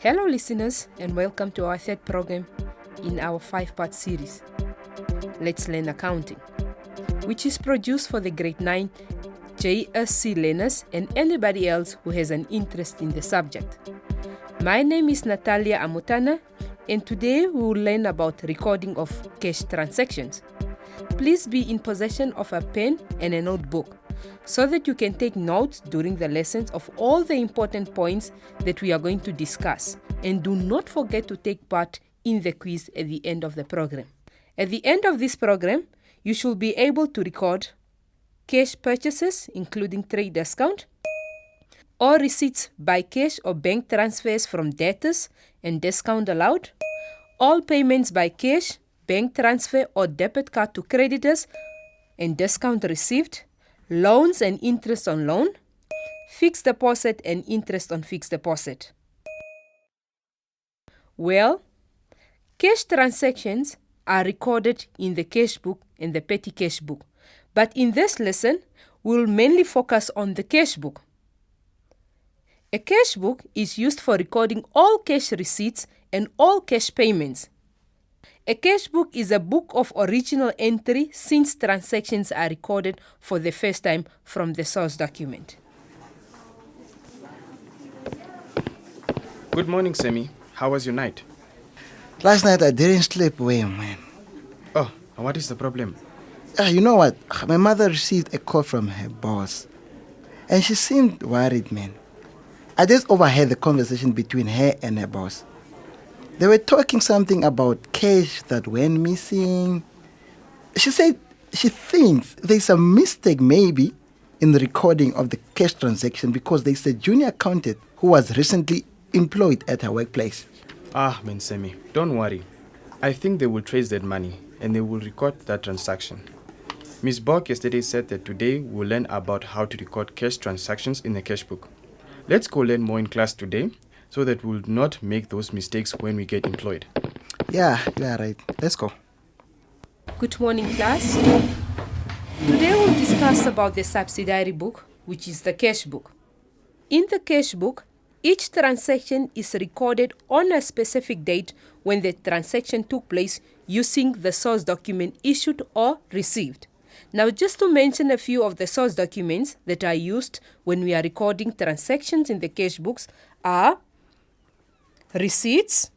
Hello listeners, and welcome to our third program in our 5-part series, Let's Learn Accounting, which is produced for the grade 9 JSC learners and anybody else who has an interest in the subject. My name is Natalia Amutana, and today we will learn about recording of cash transactions. Please be in possession of a pen and a notebook so that you can take notes during the lessons of all the important points that we are going to discuss. And do not forget to take part in the quiz at the end of the program. At the end of this program, you should be able to record cash purchases, including trade discount, or receipts by cash or bank transfers from debtors and discount allowed, all payments by cash, bank transfer or debit card to creditors and discount received, loans and interest on loan, fixed deposit and interest on fixed deposit. Well, cash transactions are recorded in the cash book and the petty cash book. But in this lesson, we'll mainly focus on the cash book. A cash book is used for recording all cash receipts and all cash payments. A cash book is a book of original entry since transactions are recorded for the first time from the source document. Good morning, Sammy. How was your night? Last night I didn't sleep well, man. Oh, what is the problem? You know what? My mother received a call from her boss. And she seemed worried, man. I just overheard the conversation between her and her boss. They were talking something about cash that went missing. She said she thinks there's a mistake maybe in the recording of the cash transaction because there's a junior accountant who was recently employed at her workplace. Man, Sammy, don't worry. I think they will trace that money and they will record that transaction. Miss Borg yesterday said that today we'll learn about how to record cash transactions in the cash book. Let's go learn more in class today so that we'll not make those mistakes when we get employed. Yeah, you are right. Let's go. Good morning, class. Today we'll discuss about the subsidiary book, which is the cash book. In the cash book, each transaction is recorded on a specific date when the transaction took place using the source document issued or received. Now, just to mention a few of the source documents that are used when we are recording transactions in the cash books are receipts,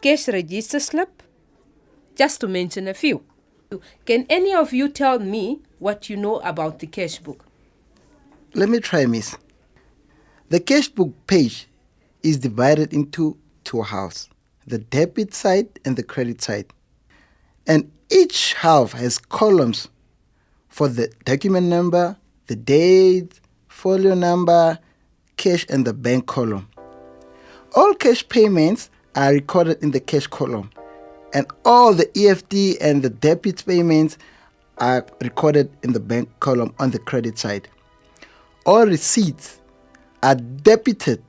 cash register slip, just to mention a few. Can any of you tell me what you know about the cash book? Let me try, miss. The cash book page is divided into two halves, the debit side and the credit side. And each half has columns for the document number, the date, folio number, cash, and the bank column. All cash payments are recorded in the cash column, and all the EFT and the debit payments are recorded in the bank column on the credit side. All receipts are debited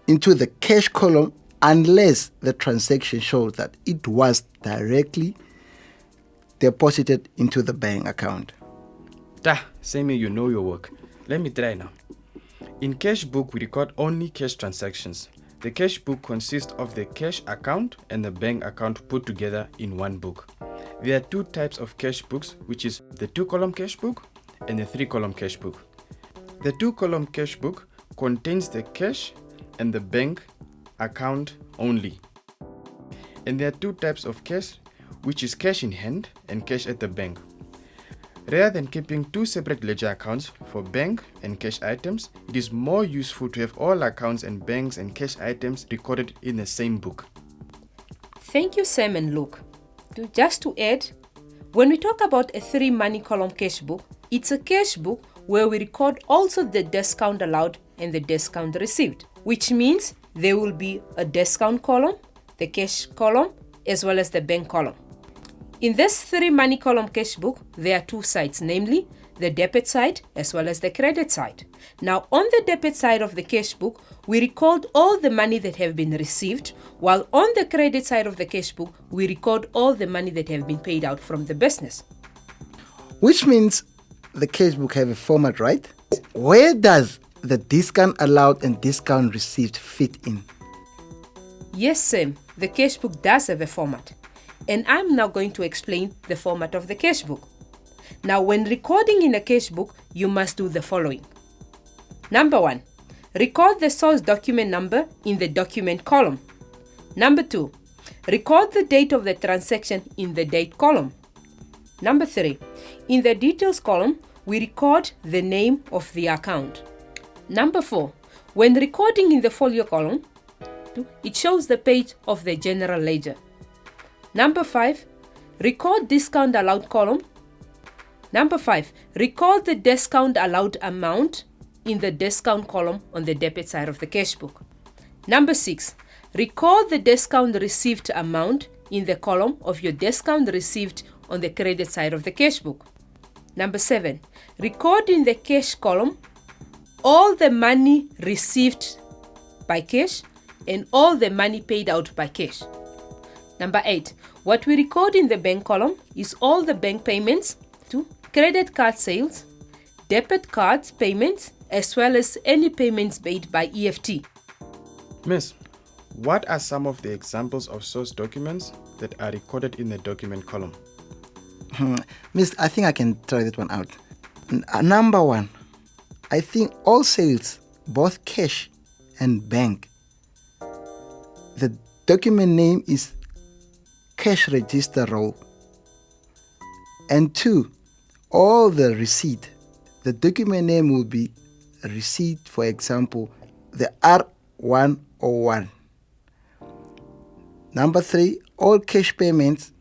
into the cash column unless the transaction shows that it was directly deposited into the bank account. Sammy, you know your work. Let me try now. In cash book, we record only cash transactions. The cash book consists of the cash account and the bank account put together in one book. There are two types of cash books, which is the 2-column cash book and the 3-column cash book. The 2-column cash book contains the cash and the bank account only. And there are two types of cash, which is cash in hand and cash at the bank. Rather than keeping two separate ledger accounts for bank and cash items, it is more useful to have all accounts and banks and cash items recorded in the same book. Thank you, Sam and Luke. Just to add, when we talk about a 3-money column cash book, it's a cash book where we record also the discount allowed and the discount received, which means there will be a discount column, the cash column, as well as the bank column. In this 3-money column cash book, there are two sides, namely the debit side as well as the credit side. Now, on the debit side of the cash book, we record all the money that have been received, while on the credit side of the cash book, we record all the money that have been paid out from the business. Which means the cash book have a format, right? Where does the discount allowed and discount received fit in? Yes, Sam, the cash book does have a format. And I'm now going to explain the format of the cash book. Now, when recording in a cash book, you must do the following. Number 1, record the source document number in the document column. Number 2, record the date of the transaction in the date column. Number 3, in the details column, we record the name of the account. Number 4, when recording in the folio column, it shows the page of the general ledger. Number 5, record discount allowed column. Number 5, record the discount allowed amount in the discount column on the debit side of the cash book. Number 6, record the discount received amount in the column of your discount received on the credit side of the cash book. Number 7, record in the cash column all the money received by cash and all the money paid out by cash. Number 8, what we record in the bank column is all the bank payments to credit card sales, debit cards payments, as well as any payments made by EFT. Miss, what are some of the examples of source documents that are recorded in the document column? Miss, I think I can try that one out. Number 1, I think all sales, both cash and bank, the document name is cash register roll. And 2, all the receipt, the document name will be receipt, for example, the R101. Number 3, all cash payments,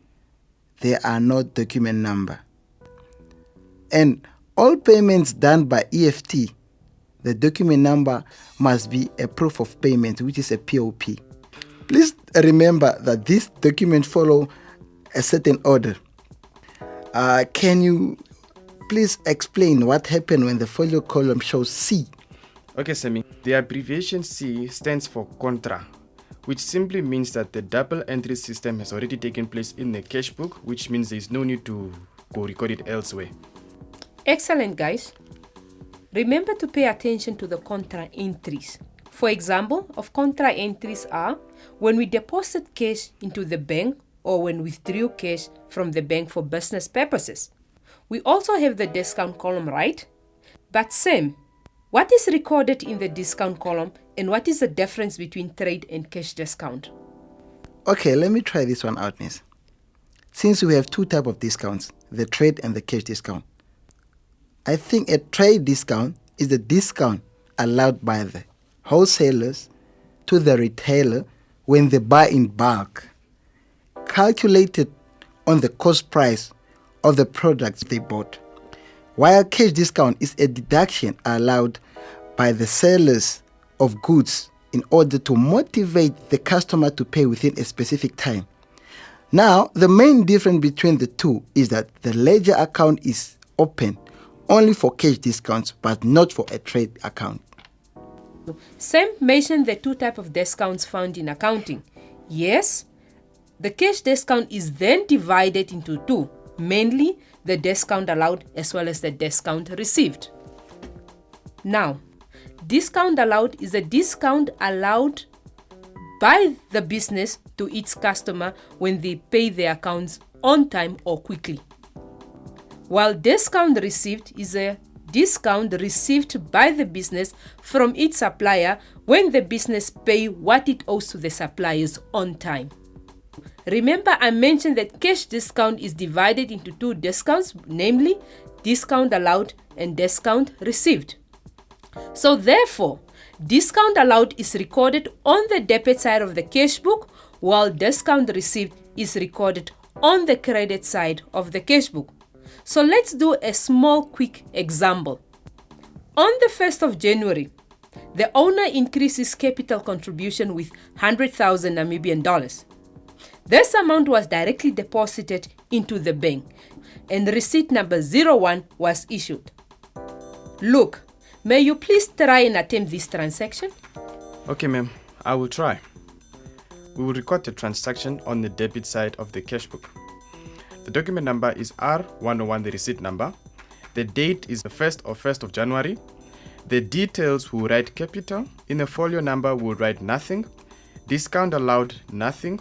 they are not document number. And all payments done by EFT, the document number must be a proof of payment, which is a POP. Please remember that this document follow a certain order. Can you please explain what happened when the folio column shows C? Okay, Sammy. The abbreviation C stands for Contra, which simply means that the double entry system has already taken place in the cash book, which means there is no need to go record it elsewhere. Excellent, guys. Remember to pay attention to the contra entries. For example, of contra entries are when we deposit cash into the bank or when we withdrew cash from the bank for business purposes. We also have the discount column, right? But Sam, what is recorded in the discount column and what is the difference between trade and cash discount? Okay, let me try this one out, Miss. Since we have 2 types of discounts, the trade and the cash discount, I think a trade discount is the discount allowed by the wholesalers to the retailer when they buy in bulk, calculated on the cost price of the products they bought. While cash discount is a deduction allowed by the sellers of goods in order to motivate the customer to pay within a specific time. Now, the main difference between the two is that the ledger account is open only for cash discounts but not for a trade account. Sam mentioned the 2 types of discounts found in accounting. Yes, the cash discount is then divided into 2, mainly the discount allowed as well as the discount received. Now, discount allowed is a discount allowed by the business to its customer when they pay their accounts on time or quickly. While discount received is a discount received by the business from its supplier when the business pay what it owes to the suppliers on time. Remember, I mentioned that cash discount is divided into 2 discounts, namely discount allowed and discount received. So therefore, discount allowed is recorded on the debit side of the cash book, while discount received is recorded on the credit side of the cash book. So let's do a small quick example. On the 1st of January, the owner increases capital contribution with 100,000 Namibian dollars. This amount was directly deposited into the bank and receipt number 01 was issued. Look, may you please try and attempt this transaction? Okay, ma'am. I will try. We will record the transaction on the debit side of the cash book. The document number is R101, the receipt number. The date is the 1st of January. The details will write capital. In the folio number, we'll write nothing. Discount allowed, nothing.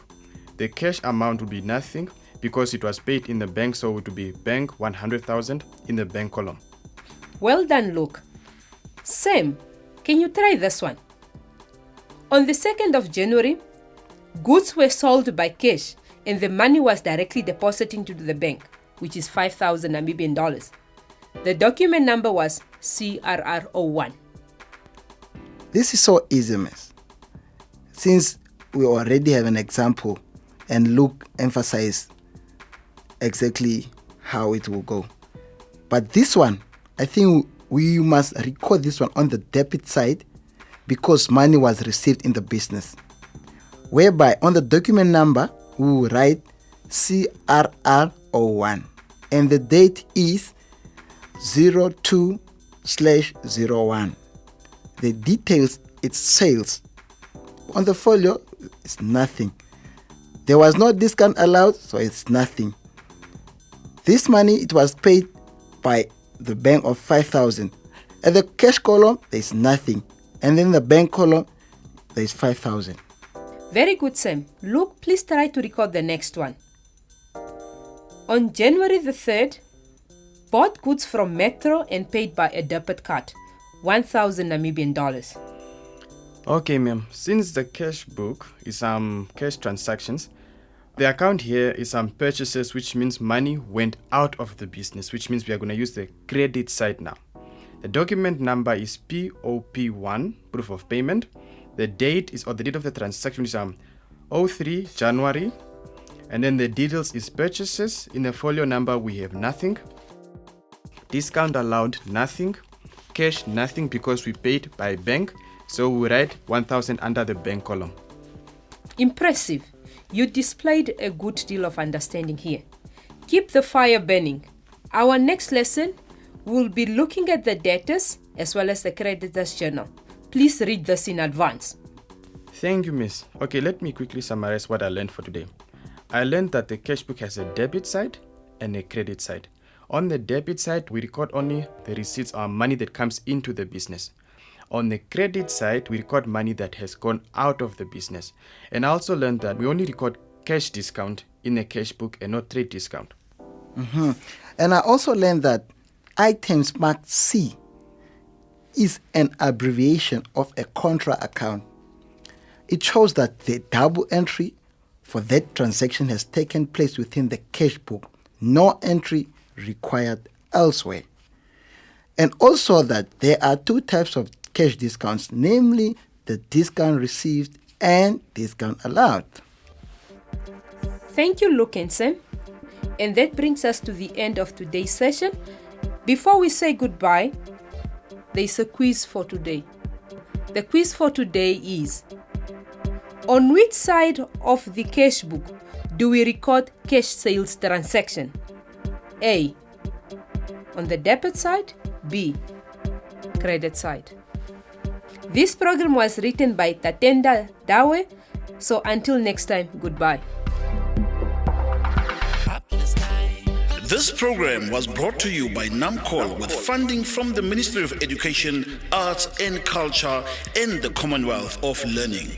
The cash amount would be nothing because it was paid in the bank, so it would be bank 100,000 in the bank column. Well done, Luke. Sam, can you try this one? On the 2nd of January, goods were sold by cash and the money was directly deposited into the bank, which is 5,000 Namibian dollars. The document number was CRR01. This is so easy, miss. Since we already have an example and Luke emphasized exactly how it will go. But this one, I think we must record this one on the debit side because money was received in the business. Whereby on the document number, we will write CRR01 and the date is 02/01. The details, it's sales. On the folio, it's nothing. There was no discount allowed, so it's nothing. This money, it was paid by the bank of 5,000. At the cash column, there's nothing. And then the bank column, there's 5,000. Very good, Sam. Luke, please try to record the next one. On January the 3rd, bought goods from Metro and paid by a debit card, 1,000 Namibian dollars. Okay, ma'am. Since the cash book is cash transactions, the account here is purchases, which means money went out of the business, which means we are going to use the credit side now. The document number is POP1, proof of payment. The date is, or the date of the transaction is 03 January. And then the details is purchases. In the folio number, we have nothing. Discount allowed, nothing. Cash, nothing because we paid by bank. So we write 1,000 under the bank column. Impressive. You displayed a good deal of understanding here. Keep the fire burning. Our next lesson will be looking at the debtors as well as the creditors journal. Please read this in advance. Thank you, miss. Okay, let me quickly summarize what I learned for today. I learned that the cash book has a debit side and a credit side. On the debit side, we record only the receipts or money that comes into the business. On the credit side, we record money that has gone out of the business. And I also learned that we only record cash discount in a cash book and not trade discount. And I also learned that items marked C is an abbreviation of a Contra account. It shows that the double entry for that transaction has taken place within the cash book. No entry required elsewhere. And also that there are two types of cash discounts, namely the discount received and discount allowed. Thank you, Luke and Sam. And that brings us to the end of today's session. Before we say goodbye, there's a quiz for today. The quiz for today is: on which side of the cash book do we record cash sales transaction? A, on the debit side. B, credit side. This program was written by Tatenda Dawe. So until next time, goodbye. This program was brought to you by NAMCOL with funding from the Ministry of Education, Arts and Culture and the Commonwealth of Learning.